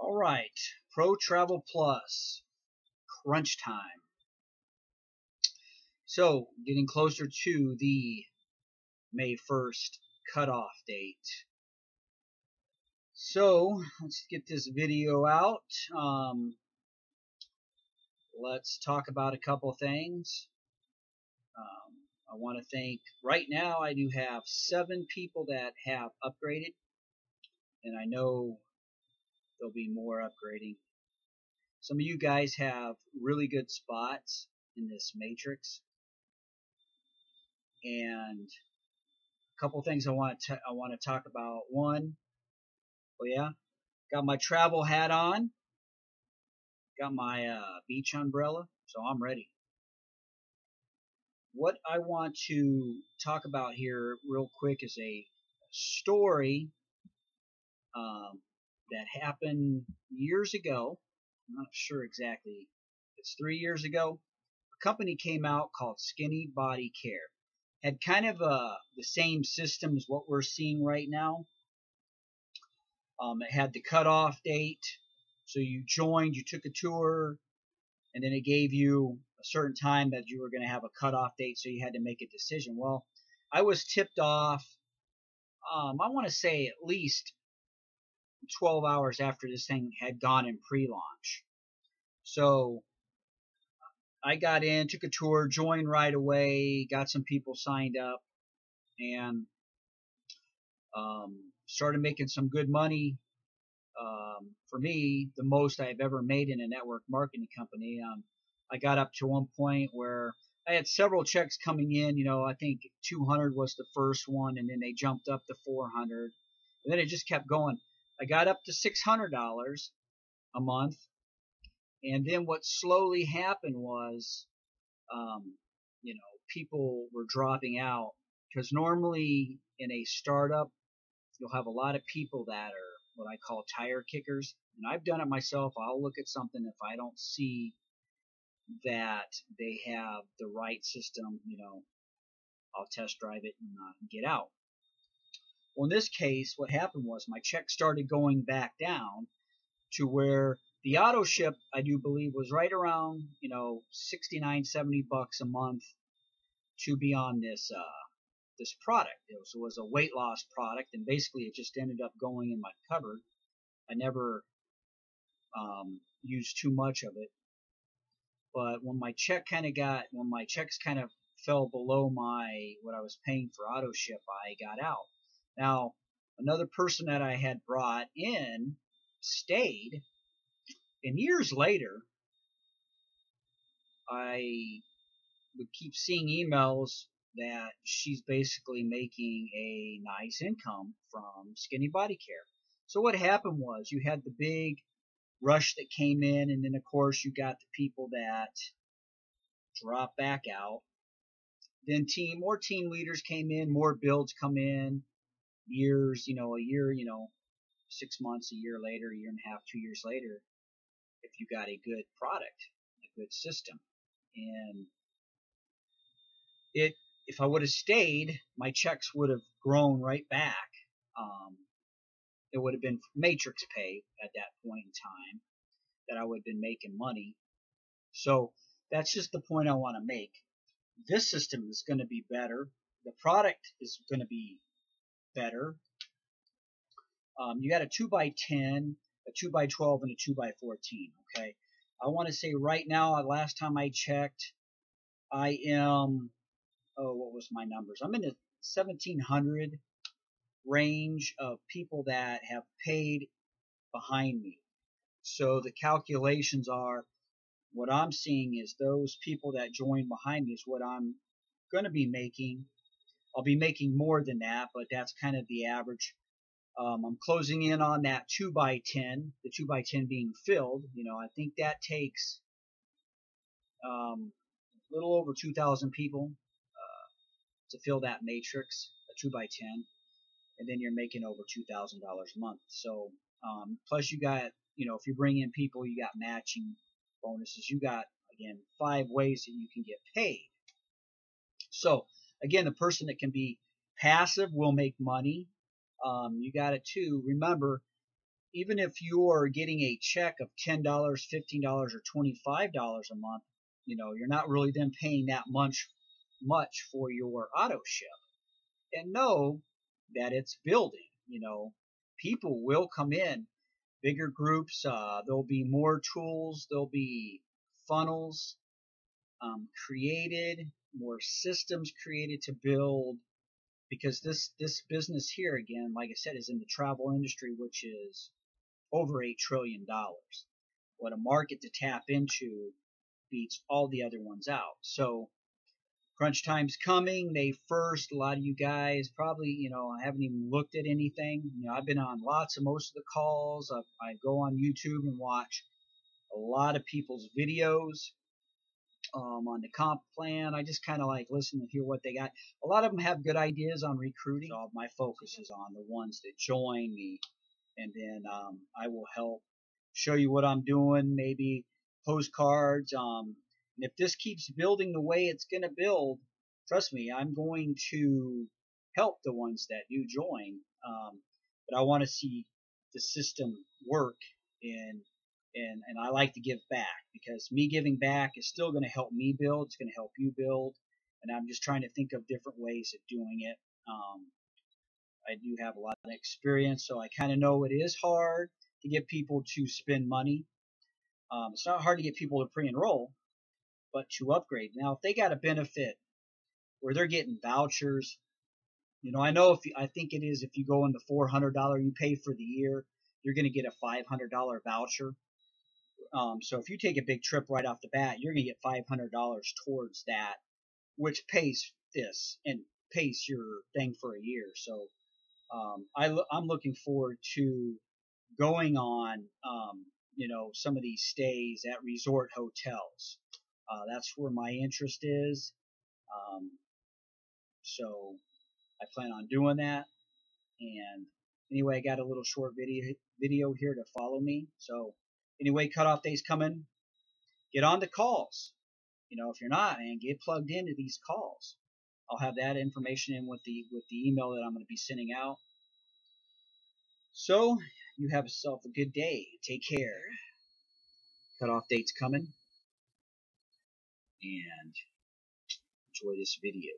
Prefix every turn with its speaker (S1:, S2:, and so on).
S1: All right, Pro Travel Plus, crunch time. So, getting closer to the May 1st cutoff date. So, let's get this video out. Let's talk about a couple things. I want to thank, right now I do have 7 people that have upgraded, and I know there'll be more upgrading. Some of you guys have really good spots in this matrix, and a couple things I want to talk about. One, oh yeah, got my travel hat on, got my beach umbrella, so I'm ready. What I want to talk about here real quick is a story that happened years ago. I'm not sure exactly. It's 3 years ago. A company came out called Skinny Body Care. Had kind of the same system as what we're seeing right now. It had the cutoff date. So you joined, you took a tour, and then it gave you a certain time that you were going to have a cutoff date, so you had to make a decision. Well, I was tipped off, I want to say at least 12 hours after this thing had gone in pre-launch. So I got in, took a tour, joined right away, got some people signed up, and started making some good money. For me, the most I've ever made in a network marketing company. I got up to one point where I had several checks coming in. I think 200 was the first one, and then they jumped up to 400, and then it just kept going. I got up to $600 a month, and then what slowly happened was, people were dropping out, because normally in a startup, you'll have a lot of people that are what I call tire kickers. And I've done it myself. I'll look at something, if I don't see that they have the right system, I'll test drive it and get out. Well, in this case, what happened was my check started going back down to where the auto ship, I do believe, was right around, 69, 70 bucks a month to be on this product. It was a weight loss product, and basically it just ended up going in my cupboard. I never used too much of it. But when my checks kind of fell below what I was paying for auto ship, I got out. Now, another person that I had brought in stayed, and years later, I would keep seeing emails that she's basically making a nice income from Skinny Body Care. So what happened was, you had the big rush that came in, and then of course you got the people that drop back out. Then more team leaders came in, more builds come in, years, a year, 6 months, a year later, a year and a half, 2 years later, if you got a good product, a good system. And if I would have stayed, my checks would have grown right back. It would have been matrix pay at that point in time that I would have been making money. So that's just the point I want to make. This system is going to be better. The product is going to be better. You got a 2x10, a 2x12, and a 2x14. Okay. I want to say right now, last time I checked, I am, what was my numbers? I'm in the 1,700 range of people that have paid behind me. So the calculations are, what I'm seeing is those people that join behind me is what I'm going to be making. I'll be making more than that, but that's kind of the average. I'm closing in on that 2x10, the 2x10 being filled. I think that takes a little over 2,000 people to fill that matrix, a 2x10, and then you're making over $2,000 a month. So plus you got, if you bring in people, you got matching bonuses. You got, again, 5 ways that you can get paid. So again, the person that can be passive will make money. You got it too. Remember, even if you're getting a check of $10, $15, or $25 a month, you're not really then paying that much for your auto ship. And know that it's building. People will come in, bigger groups. There'll be more tools. There'll be funnels created, more systems created to build. Because this business here, again, like I said, is in the travel industry, which is over $8 trillion. What a market to tap into beats all the other ones out. So crunch time's coming. May 1st. A lot of you guys probably, haven't even looked at anything. I've been on most of the calls. I go on YouTube and watch a lot of people's videos on the comp plan. I just kind of like listen to hear what they got. A lot of them have good ideas on recruiting. So my focus is on the ones that join me, and then I will help show you what I'm doing, maybe postcards. And if this keeps building the way it's going to build, trust me, I'm going to help the ones that do join. But I want to see the system work, and I like to give back, because me giving back is still going to help me build. It's going to help you build, and I'm just trying to think of different ways of doing it. I do have a lot of experience, so I kind of know it is hard to get people to spend money. It's not hard to get people to pre-enroll, but to upgrade. Now, if they got a benefit where they're getting vouchers, I know I think it is if you go in the $400 you pay for the year, you're going to get a $500 voucher. So if you take a big trip right off the bat, you're going to get $500 towards that, which pays this and pays your thing for a year. So I'm looking forward to going on, some of these stays at resort hotels. That's where my interest is. So I plan on doing that. And anyway, I got a little short video here to follow me. So anyway, cutoff day's coming. Get on the calls. If you're not, and get plugged into these calls. I'll have that information in with the email that I'm going to be sending out. So you have yourself a good day. Take care. Cutoff date's coming, and enjoy this video.